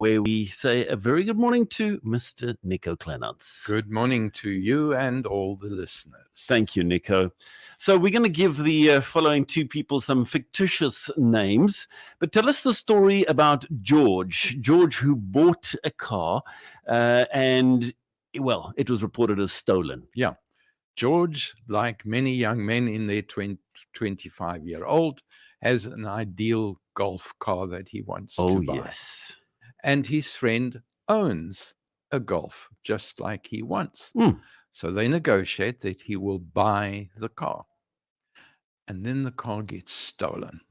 where we say a very good morning to Mr. Nico Kleynhans. Good morning to you and all the listeners. Thank you, Nico. So we're going to give the following two people some fictitious names, but tell us the story about George. George, who bought a car and, well, it was reported as stolen. Yeah. George, like many young men in their 25-year-old, has an ideal golf car that he wants to buy. Yes. And his friend owns a Golf, just like he wants. So they negotiate that he will buy the car. And then the car gets stolen.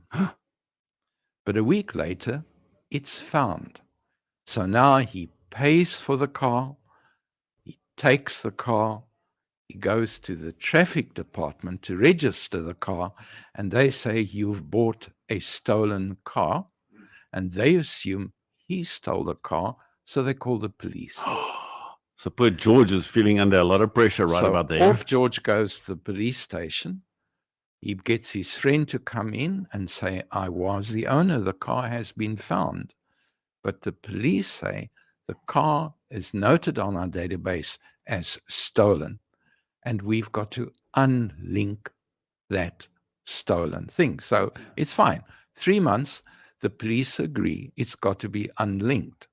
But a week later, it's found. So now he pays for the car, he takes the car, he goes to the traffic department to register the car, and they say, you've bought a stolen car, and they assume he stole the car, so they call the police. So poor George is feeling under a lot of pressure about there. Off George goes to the police station. He gets his friend to come in and say, I was the owner, the car has been found. But the police say the car is noted on our database as stolen, and we've got to unlink that stolen thing. So it's fine. 3 months, the police agree it's got to be unlinked.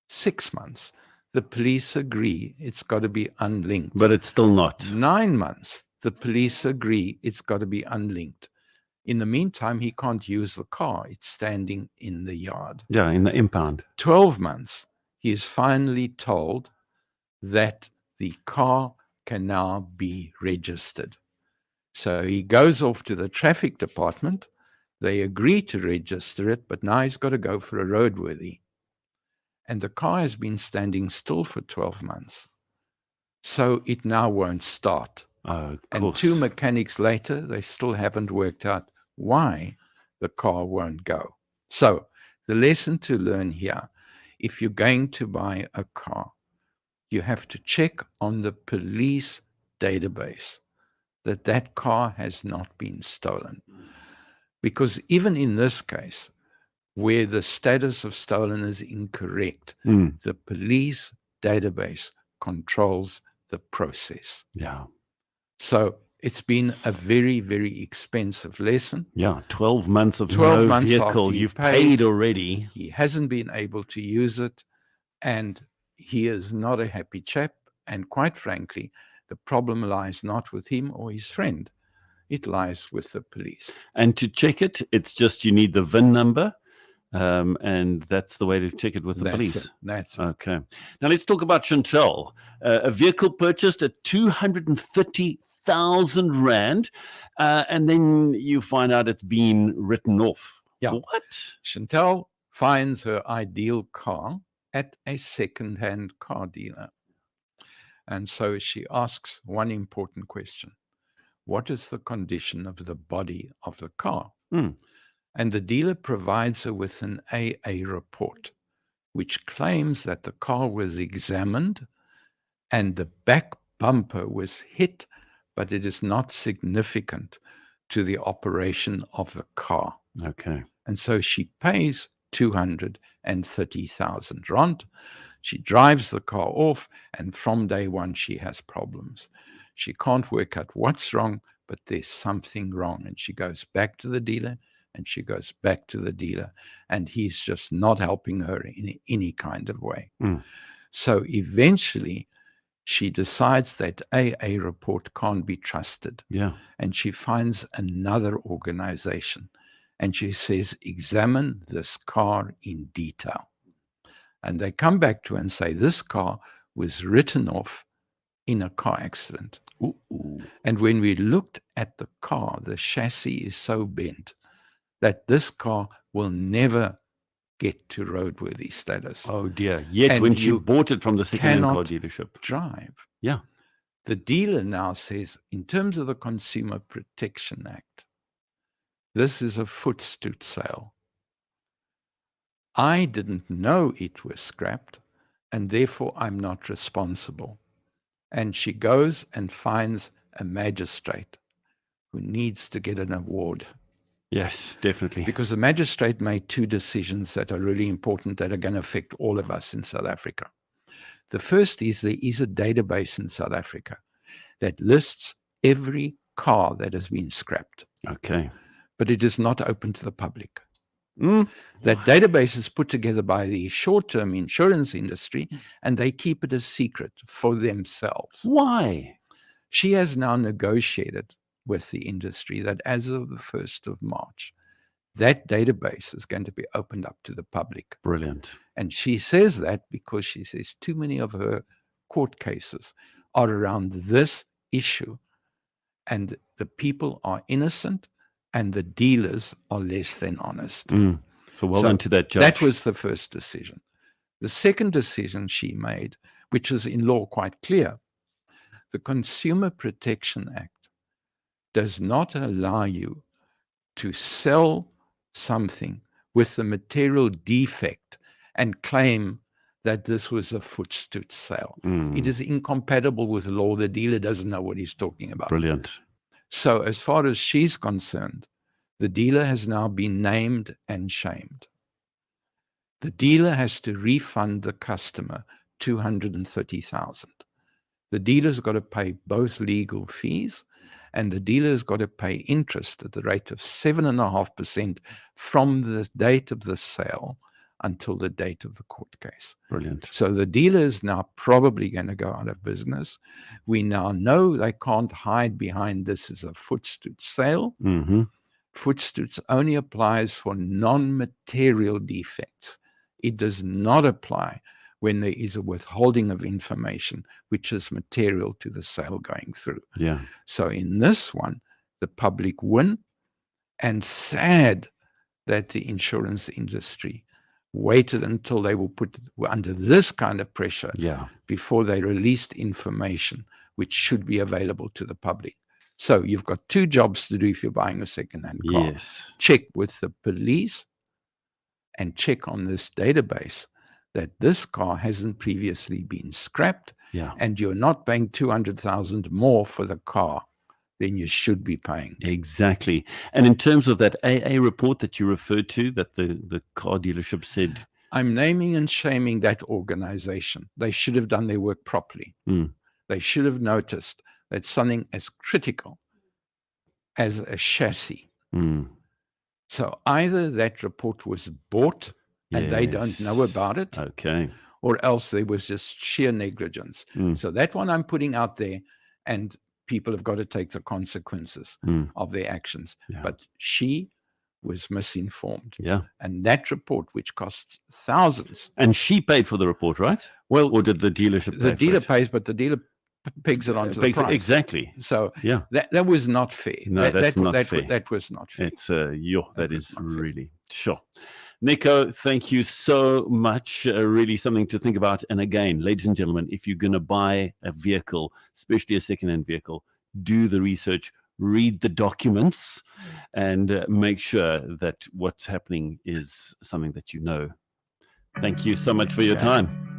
6 months, the police agree it's got to be unlinked. But it's still not. 9 months, the police agree it's got to be unlinked. In the meantime, he can't use the car. It's standing in the yard. Yeah, in the impound. 12 months, he is finally told that the car can now be registered. So he goes off to the traffic department. They agree to register it, but now he's got to go for a roadworthy. And the car has been standing still for 12 months. So it now won't start. And 2 mechanics later, they still haven't worked out why the car won't go. So the lesson to learn here, if you're going to buy a car, you have to check on the police database that that car has not been stolen. Because even in this case, where the status of stolen is incorrect, the police database controls the process. Yeah. So it's been a very, very expensive lesson. Yeah, 12 months of no vehicle. You've paid already. He hasn't been able to use it, and he is not a happy chap. And quite frankly, the problem lies not with him or his friend. It lies with the police. And to check it, it's just you need the VIN number. And that's the way to check it with the police. That's it. Okay. Now let's talk about Chantel. A vehicle purchased at 230,000 Rand, and then you find out it's been written off. Yeah. What? Chantel finds her ideal car at a second-hand car dealer. And so she asks one important question. What is the condition of the body of the car? And the dealer provides her with an AA report, which claims that the car was examined and the back bumper was hit, but it is not significant to the operation of the car. Okay. And so she pays 230,000 Rand. She drives the car off, and from day one, she has problems. She can't work out what's wrong, but there's something wrong. And she goes back to the dealer, and she goes back to the dealer, and he's just not helping her in any kind of way. So eventually, she decides that AA report can't be trusted. Yeah. And she finds another organization, and she says, examine this car in detail. And they come back to her and say, this car was written off in a car accident. And when we looked at the car, the chassis is so bent that this car will never get to roadworthy status. Oh dear. Yet And when she you bought it from the second-hand car cannot dealership. drive. Yeah. The dealer now says, in terms of the Consumer Protection Act, this is a footstool sale. I didn't know it was scrapped, and therefore I'm not responsible. And she goes and finds a magistrate who needs to get an award. Yes, definitely. Because the magistrate made two decisions that are really important that are going to affect all of us in South Africa. The first is there is a database in South Africa that lists every car that has been scrapped. Okay. But it is not open to the public. Mm. That database is put together by the short-term insurance industry, and they keep it a secret for themselves. Why? She has now negotiated with the industry that as of the 1st of March, that database is going to be opened up to the public. Brilliant. And she says that because she says too many of her court cases are around this issue, and the people are innocent and the dealers are less than honest. So well done to that judge. That was the first decision. The second decision she made, which is in law quite clear, the Consumer Protection Act does not allow you to sell something with a material defect and claim that this was a footstool sale. It is incompatible with law. The dealer doesn't know what he's talking about. Brilliant. So as far as she's concerned, the dealer has now been named and shamed. The dealer has to refund the customer $230,000. The dealer's got to pay both legal fees, and the dealer's got to pay interest at the rate of 7.5% from the date of the sale until the date of the court case. Brilliant. So the dealer is now probably going to go out of business. We now know they can't hide behind this as a footstool sale. Footstools only applies for non-material defects. It does not apply when there is a withholding of information which is material to the sale going through. Yeah. So in this one, the public win, and sad that the insurance industry waited until they were put under this kind of pressure before they released information which should be available to the public. So you've got two jobs to do if you're buying a second-hand car. Yes. Check with the police and check on this database that this car hasn't previously been scrapped, and you're not paying $200,000 more for the car than you should be paying. Exactly. And in terms of that AA report that you referred to, that the car dealership said, I'm naming and shaming that organization. They should have done their work properly. They should have noticed that something as critical as a chassis. So either that report was bought and they don't know about it, or else there was just sheer negligence. So that one I'm putting out there, and people have got to take the consequences of their actions. But she was misinformed. And that report, which costs thousands. And she paid for the report, right? Well, or did the dealership pay the dealer for it? pays, but the dealer pegs it onto the price. Exactly. So that was not fair. No, that's not fair. That was not fair. It's that is really sure. Nico, thank you so much. Really something to think about. And again, ladies and gentlemen, if you're going to buy a vehicle, especially a second-hand vehicle, do the research, read the documents, and make sure that what's happening is something that you know. Thank you so much for your time.